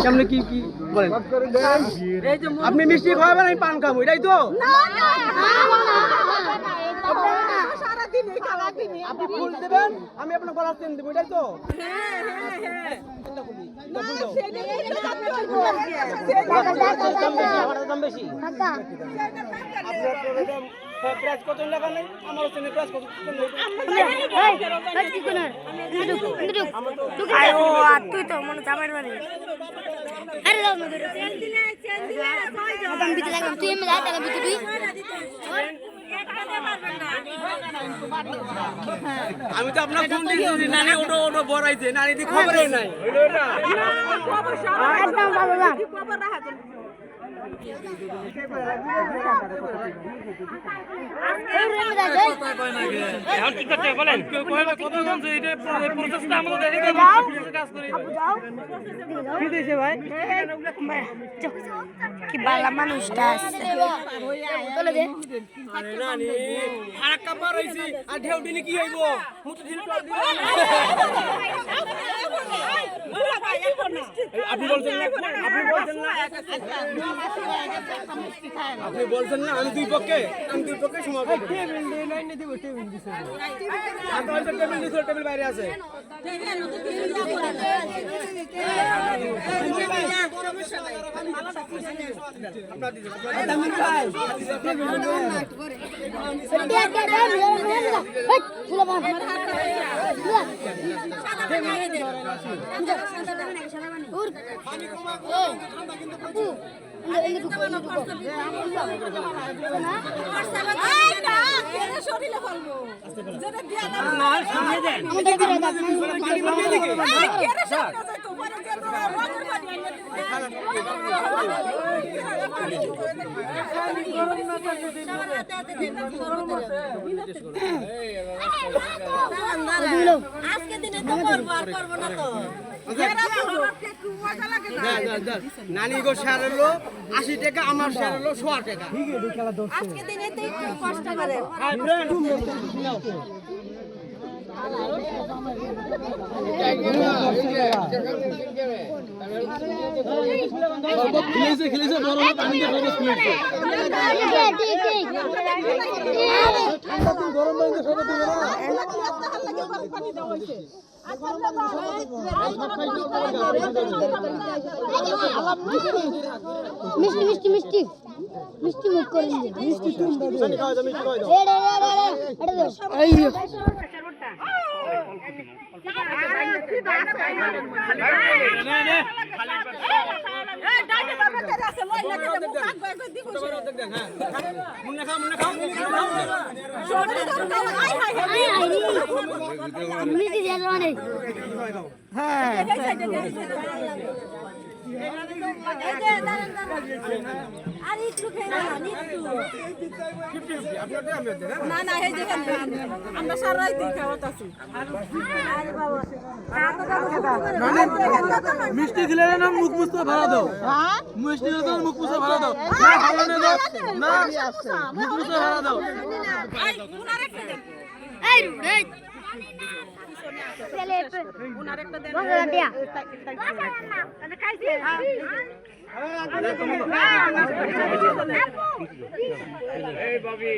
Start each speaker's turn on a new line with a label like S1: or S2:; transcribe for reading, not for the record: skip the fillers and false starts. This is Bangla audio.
S1: কেমনে কি কি বলেন আপনি মিষ্টি খাওয়াবেন আমি পান খাবো এটাই তো আপনি ফুল দেবেন আমি আপনার গলার চেন দেবো এটাই তো দাম বেশি প্রাইস কত টাকা নেই আমার চেনের প্রাইস কত
S2: তুই তো মনে জামাইর বাড়ি আরে দাও না দাম দিতে লাগলাম তুই এমনি টাকা দিতে তুই
S1: আমি তো আপনার ফোন দিয়েছি নানি ওটো ওটো বড়াইছে নানি দি খবরই নাই হইলো এটা
S2: একদম ভালো না
S3: এখন কি করতে বলেন কেউ কইলে কত দাম যে এটা প্রসেসটা আমাদের দেখে কাজ করি কি দিছে ভাই
S2: কি বালা মানুষটা আছে বলে দে
S1: আরে নানি ফারাক্কা পারাইছি আর ঢেউ দিলে কি হইব মুতো দিল টল দিল আপনি বলছেন না আপনি বলছেন না আমি দুই পক্ষে সমাধান করব টেবিল দিয়ে লাইন দিব টেবিল দিছে আর তো টেবিল দিছে টেবিল বাইরে আছে আপনারা দিছেন দামিন ভাই
S2: আজকে দিনে তো করব আর করব না তো
S1: নানি গো শেয়ার হলো 80 টাকা আমার শেয়ার হলো 100 টাকা
S2: আজকে দিনে তো একটু কষ্ট করে
S1: খেলেছে বড় পানি দিয়ে সব খেলেছে গরম পানি দিয়ে সব দিবে না
S2: মিষ্টি মিষ্টি মিষ্টি মিষ্টি মুখ করে মিষ্টি
S1: তুমি খাও মিষ্টি খাও
S2: এই মিষ্টি দিয়ে মানে হ্যাঁ আর একটু খেয়ে না না এই দেখেন আমরা সারাই দিন খাওয়াতাছি আরে বাবা
S1: মিষ্টি দিলে না মুখ মুছতে ভাড়া দাও হ্যাঁ মিষ্টি দিলে মুখ মুছতে ভাড়া দাও না খাওয়ানো দাও না মুখ মুছতে ভাড়া দাও
S2: এই রে চলে উনার একটা দেন দিয়া খাইছে এই বাবি